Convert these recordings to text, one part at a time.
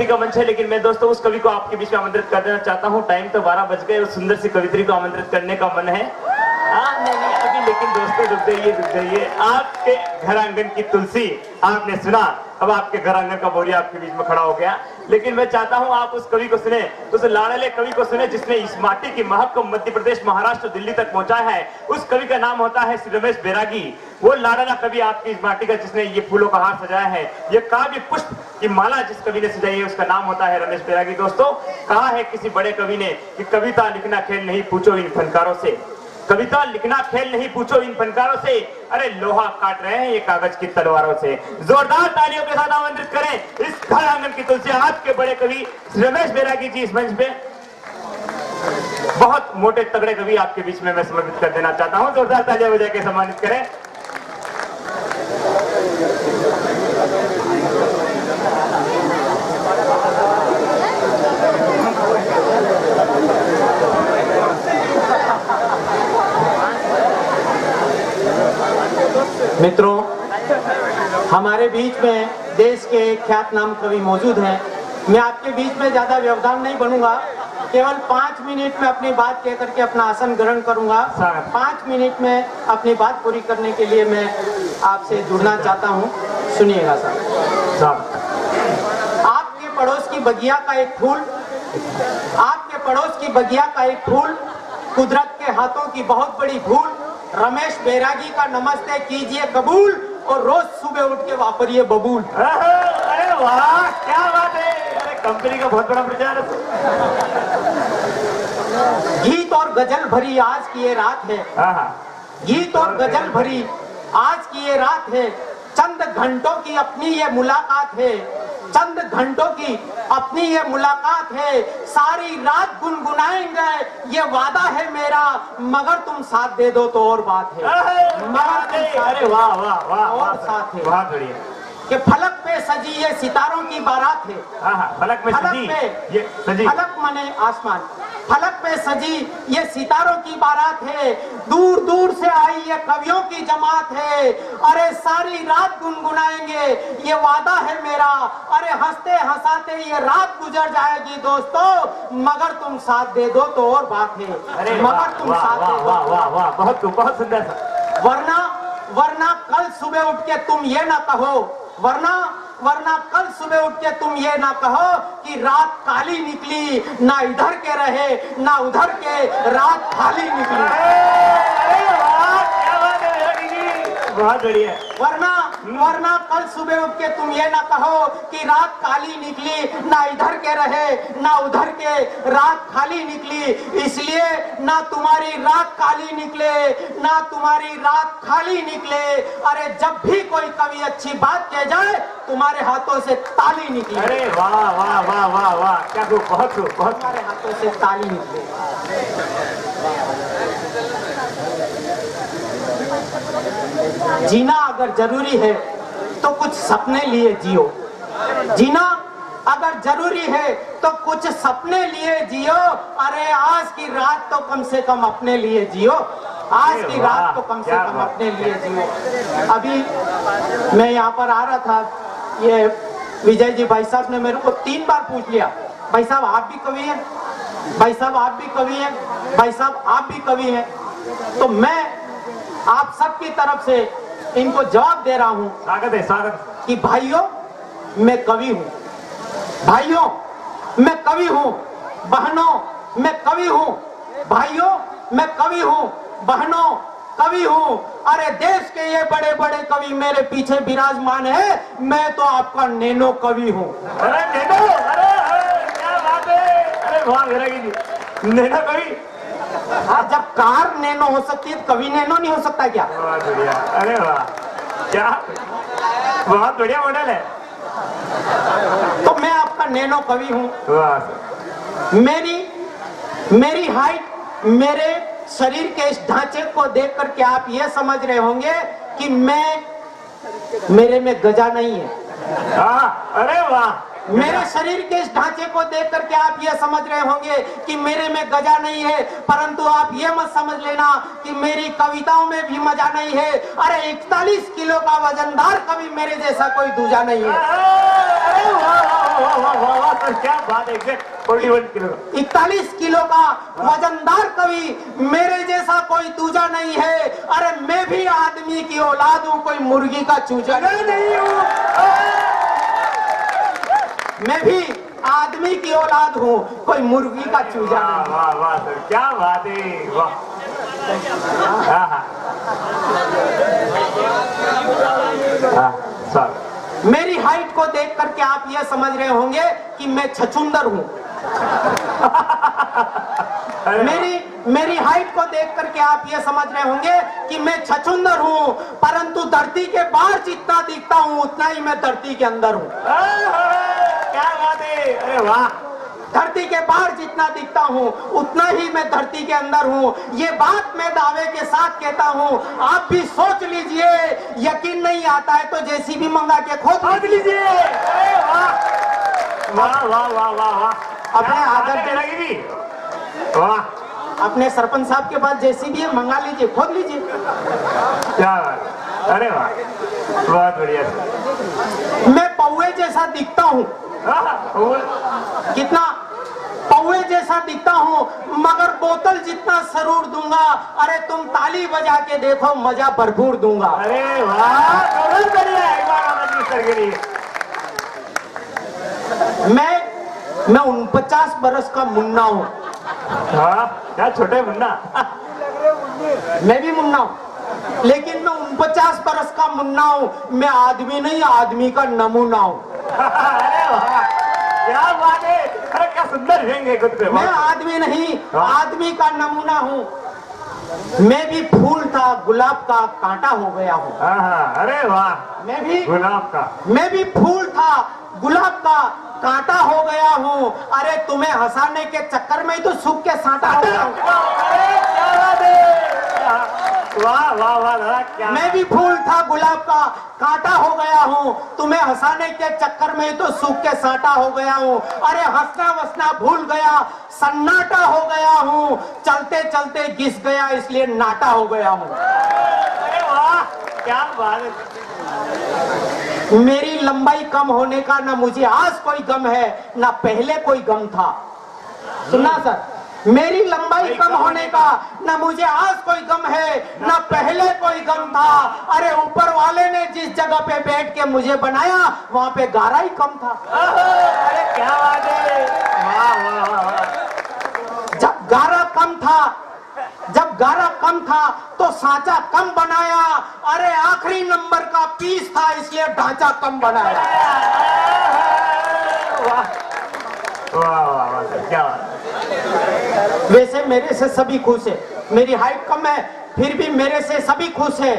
मुक्ति का मंच है, लेकिन मैं दोस्तों उस कवि को आपके बीच में आमंत्रित कर देना चाहता हूँ। टाइम तो 12 बज गए, उस सुंदर सी कवित्री को आमंत्रित करने का मन है। नहीं अभी, लेकिन दोस्तों रुक जाइए। आपके घर आंगन की तुलसी आपने सुना, अब आपके घर आंगन का बोरिया आपके बीच में खड़ा हो गया। लेकिन मैं चाहता हूं आप उस कवि को सुने, उस लाड़ले कवि को सुने जिसने इस माटी की महक को मध्य प्रदेश, महाराष्ट्र, दिल्ली तक पहुंचाया है। उस कवि का नाम होता है श्री रमेश बैरागी। वो लाड़ला कवि आपकी इस माटी का जिसने ये फूलों का हार सजाया है, ये काव्य पुष्प की माला जिस कवि ने सजाई है, उसका नाम होता है रमेश बैरागी। दोस्तों कहा है किसी बड़े कवि ने कि कविता लिखना खेल नहीं, पूछो इन फनकारों से। कविता लिखना खेल नहीं, पूछो इन फनकारों से। अरे लोहा काट रहे हैं ये कागज की तलवारों से। जोरदार तालियों के साथ आमंत्रित करें इस घर आंगन की तुलसी आपके बड़े कवि रमेश बैरागी जी इस मंच पे। बहुत मोटे तगड़े कवि आपके बीच में मैं समर्पित कर देना चाहता हूं। जोरदार तालियां बजा के सम्मानित करें। मित्रों, हमारे बीच में देश के ख्यातनाम कवि मौजूद हैं। मैं आपके बीच में ज्यादा व्यवधान नहीं बनूंगा, केवल 5 मिनट में अपनी बात कह करके अपना आसन ग्रहण करूंगा। 5 मिनट में अपनी बात पूरी करने के लिए मैं आपसे जुड़ना चाहता हूं। सुनिएगा साहब। आपके पड़ोस की बगिया का एक फूल, आपके पड़ोस की बगिया का एक फूल, कुदरत के हाथों की बहुत बड़ी भूल। रमेश बैरागी का नमस्ते कीजिए कबूल और रोज सुबह उठ के वापरिए बबूल। अरे वाह क्या बात है। अरे कंपनी का बहुत बड़ा प्रचार है। गीत और गजल भरी आज की ये रात है, गीत और गजल भरी आज की ये रात है। चंद घंटों की अपनी ये मुलाकात है, चंद घंटों की अपनी ये मुलाकात है। सारी रात गुनगुनाएंगे ये वादा है मेरा, मगर तुम साथ दे दो तो और बात है। अरे वाह वाह वाह और साथ है बहुत बढ़िया कि फलक पे सजी ये सितारों की बारात है। फलक में सजी ये सजी, फलक माने आसमान, फलक पे सजी ये सितारों की बारात है। दूर दूर से आई ये कवियों की जमात है। अरे सारी रात गुनगुनाएंगे ये वादा है मेरा। अरे हंसते हंसाते ये रात गुजर जाएगी दोस्तों, मगर तुम साथ दे दो तो और बात है। अरे मगर तुम साथ दे दो, वाह वाह वाह बहुत सुंदर सा। वरना कल सुबह उठ के तुम ये ना कहो, वरना कल सुबह उठ के तुम ये ना कहो कि रात काली निकली, ना इधर के रहे ना उधर के, रात खाली निकली। अरे वाह क्या बात है बहुत बढ़िया। वरना कल सुबह उठ के तुम ये ना कहो कि रात काली निकली, ना इधर के रहे ना उधर के, रात खाली निकली। इसलिए ना तुम्हारी रात काली निकले, ना तुम्हारी रात खाली निकले। अरे जब भी कोई कवि अच्छी बात कह जाए तुम्हारे हाथों से ताली निकले। अरे वाह वाह वाह वाह वाह क्या बहुत तुम्हारे हाथों से ताली निकले। जीना अगर जरूरी है तो कुछ सपने लिए जियो, जीना अगर जरूरी है तो कुछ सपने लिए जियो। अरे आज की रात तो कम से कम अपने लिए जियो, आज की रात तो कम से कम अपने लिए जियो। अभी मैं यहाँ पर आ रहा था, ये विजय जी भाई साहब ने मेरे को 3 बार पूछ लिया, भाई साहब आप भी कवि हैं, भाई साहब आप भी कवि हैं, भाई साहब आप भी कवि हैं। तो मैं आप सबकी तरफ से इनको जवाब दे रहा हूं, स्वागत कि भाइयों मैं कवि हूं, भाइयों मैं कवि हूं, बहनों मैं कवि हूं, भाइयों मैं कवि हूं, बहनों कवि हूं। अरे देश के ये बड़े बड़े कवि मेरे पीछे विराजमान है, मैं तो आपका नैनो कवि हूं। अरे नैनो, अरे क्या बात है। अरे वाह बैरागी जी, नैनो कवि। जब कार नैनो हो सकती है कवि नैनो नहीं हो सकता क्या? बहुत बढ़िया। अरे वाह क्या बहुत बढ़िया मॉडल है। तो मैं आपका नैनो कवि हूँ। मेरी हाइट, मेरे शरीर के इस ढांचे को देख करके आप ये समझ रहे होंगे कि मेरे में गजा नहीं है। अरे वाह मेरे शरीर के इस ढांचे को देख करके आप ये समझ रहे होंगे कि मेरे में गजा नहीं है, परंतु आप ये मत समझ लेना कि मेरी कविताओं में भी मजा नहीं है। अरे 41 किलो का वजनदार कवि मेरे जैसा कोई दूजा नहीं है। अरे वाह वाह वाह वाह वाह सर, क्या बात है। 41 किलो 41 किलो का वजनदार कवि मेरे जैसा कोई दूजा नहीं है। अरे मैं भी आदमी की औलाद हूँ, कोई मुर्गी का चूजा नहीं हूँ। मैं भी आदमी की औलाद हूँ, कोई मुर्गी का चूजा नहीं। वाह वाह सर, क्या बात है। वाह हाँ हाँ हाँ सर, मेरी हाइट को देख करके आप ये समझ रहे होंगे कि मैं छछुंदर हूँ। मेरी हाइट को देख करके आप ये समझ रहे होंगे कि मैं छछुंदर हूँ, परंतु धरती के बाहर जितना दिखता हूँ उतना ही मैं धरती के अंदर हूँ। क्या बात है। अरे वाह, धरती के बाहर जितना दिखता हूँ उतना ही मैं धरती के अंदर हूँ। ये बात मैं दावे के साथ कहता हूँ, आप भी सोच लीजिए। यकीन नहीं आता है तो जेसीबी मंगा के खोद लीजिए। अरे वाह वाह वाह वाह वाह वाह, अपने आदर लगेगी। वाह, अपने सरपंच साहब के पास जेसीबी मंगा लीजिए, खोद लीजिए। क्या बात। अरे वाह, बहुत बढ़िया। मैं पौवे जैसा दिखता हूँ, कितना पौवे जैसा दिखता हूँ, मगर बोतल जितना सरूर दूंगा। अरे तुम ताली बजा के देखो, मजा भरपूर दूंगा। अरे वाह, बहुत बढ़िया। एक बार आनंद सर के लिए। मैं 49 बरस का मुन्ना हूँ। हाँ, क्या छोटे मुन्ना। मैं भी मुन्ना हूँ, लेकिन मैं 49 बरस का मुन्ना हूँ। मैं आदमी नहीं, आदमी का नमूना हूँ। अरे वाह, क्या बात है। अरे क्या सुंदर रहेंगे खुद पे। मैं आदमी नहीं, आदमी का नमूना हूँ। मैं भी फूल था, गुलाब का कांटा हो गया हूँ। अरे वाह, मैं भी गुलाब का। मैं भी फूल था, गुलाब का कांटा हो गया हूँ। अरे तुम्हें हंसाने के चक्कर में ही तो सूख के सांटा हो गया हूँ। अरे क्या बात है। वाह वाह वाह दादा, क्या। मैं भी फूल था, गुलाब का कांटा हो गया हूँ। तुम्हें हंसाने के चक्कर में ही तो सूख के सांटा हो गया हूँ। अरे हंसना वसना भूल गया, सन्नाटा हो गया हूँ। चलते चलते घिस गया, इसलिए नाटा हो गया हूँ। अरे वाह, क्या बात है। मेरी लंबाई कम होने का ना मुझे आज कोई गम है, ना पहले कोई गम था। सुना सर, मेरी लंबाई कम होने का ना मुझे आज कोई गम है, ना पहले कोई गम था। अरे ऊपर वाले ने जिस जगह पे बैठ के मुझे बनाया, वहाँ पे गारा ही कम था। अरे क्या बात है। वाह वाह वाह। जब गारा कम था तो सांचा कम बनाया। अरे आखिरी नंबर का पीस था, इसलिए ढांचा कम बनाया। वाह वाह वाह, क्या बात। वैसे मेरे से सभी खुश है, मेरी हाइट कम है फिर भी मेरे से सभी खुश है।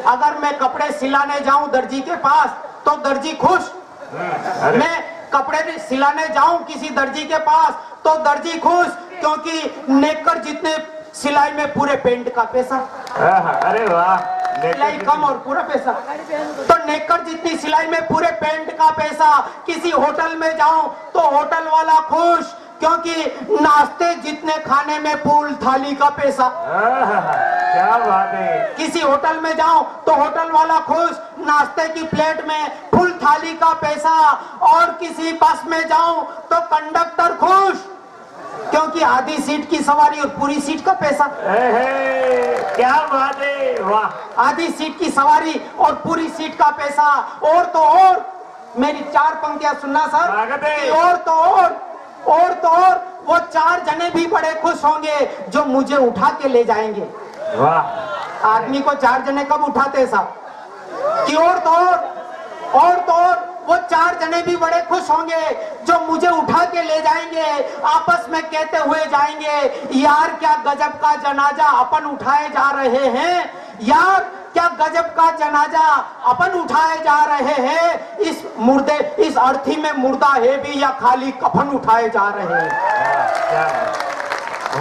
अगर मैं कपड़े सिलाने जाऊं दर्जी के पास तो दर्जी खुश। मैं कपड़े सिलाने जाऊं किसी दर्जी के पास तो दर्जी खुश, क्योंकि नेकर जितने सिलाई में पूरे पेंट का पैसा। अरे वाह, सिलाई कम और पूरा पैसा। तो नेकर जितनी सिलाई में पूरे पेंट का पैसा। किसी होटल में जाऊं तो होटल वाला खुश, क्योंकि नाश्ते जितने खाने में पूल थाली का पैसा। क्या बात है। किसी होटल में जाऊं तो होटल वाला खुश, नाश्ते की प्लेट में फुल थाली का पैसा। और किसी बस में जाऊं तो कंडक्टर खुश, क्योंकि आधी सीट की सवारी और पूरी सीट का पैसा। क्या बात है। वाह, आधी सीट की सवारी और पूरी सीट का पैसा। और तो और मेरी 4 पंक्तियां सुनना सर। स्वागत है। और तो और वो 4 जने भी बड़े खुश होंगे जो मुझे उठा के ले जाएंगे। वाह, आदमी को 4 जने कब उठाते साहब कि और तो और वो 4 जने भी बड़े खुश होंगे जो मुझे उठा के ले जाएंगे। आपस में कहते हुए जाएंगे, यार क्या गजब का जनाजा अपन उठाए जा रहे हैं। यार क्या गजब का जनाजा अपन उठाए जा रहे हैं। इस अर्थी में मुर्दा है भी या खाली कफन उठाए जा रहे हैं।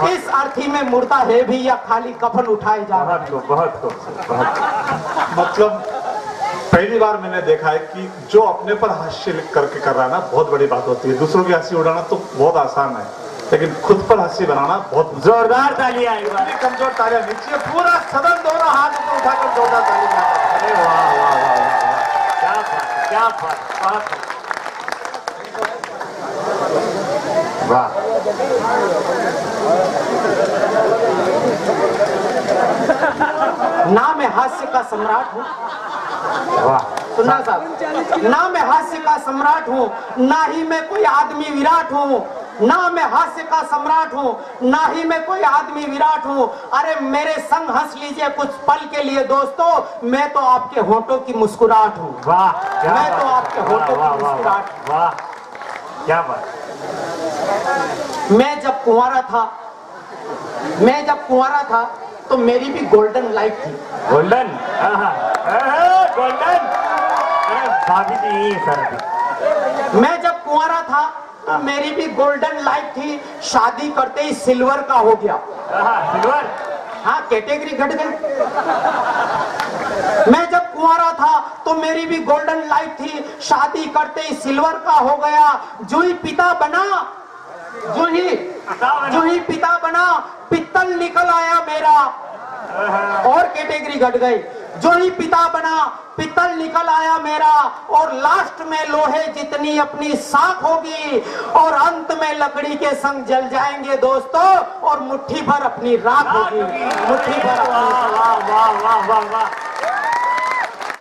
इस अर्थी में मुर्दा है भी या खाली कफन उठाए जा रहे हैं। बहुत खूब। मतलब पहली बार मैंने देखा है कि जो अपने पर हास्य करके कर रहा है ना, बहुत बड़ी बात होती है। दूसरों की हंसी उड़ाना तो बहुत आसान है, लेकिन खुद पर हंसी बनाना बहुत मुश्किल। जोरदार तालियां एक बार। इतनी कमजोर तालियां नीचे, पूरा सदन दोनों हाथ ऊपर उठाकर जोरदार ताली बजाता है। अरे वाह वाह वाह वाह, क्या बात, क्या बात, वाह। ना मैं हास्य का सम्राट हूँ, वाह, सुनना साहब, ना मैं हास्य का सम्राट हूँ, ना ही मैं कोई आदमी विराट हूँ, ना मैं हास्य का सम्राट हूँ, ना ही मैं कोई आदमी विराट हूँ। अरे मेरे संग हंस लीजिए कुछ पल के लिए दोस्तों, मैं तो आपके होठों की मुस्कुराहट हूँ। वाह, क्या मैं तो बात, आपके वाह, होठों वाह, की वाह, मुस्कुराहट। वाह, क्या बात। मैं जब कुंवारा था तो मेरी भी गोल्डन लाइफ थी। गोल्डन, गोल्डन, अरे भाभी जी यही है सर अभी। मैं जब कुंवारा था तो मेरी भी गोल्डन लाइफ थी, शादी करते ही सिल्वर का हो गया। सिल्वर, हाँ, कैटेगरी घट गई। मैं जब कुंवारा था तो मेरी भी गोल्डन लाइफ थी, शादी करते ही सिल्वर का हो गया। जो ही पिता बना, जो ही पिता बना, पित्तल निकल आया मेरा। और कैटेगरी घट गई। जो ही पिता बना, पित्तल निकल आया मेरा, और लास्ट में लोहे जितनी अपनी साख होगी, और अंत में लकड़ी के संग जल जाएंगे दोस्तों, और मुट्ठी भर अपनी राख होगी। मुट्ठी भर अपनी वाह वाह वाह वाह वाह।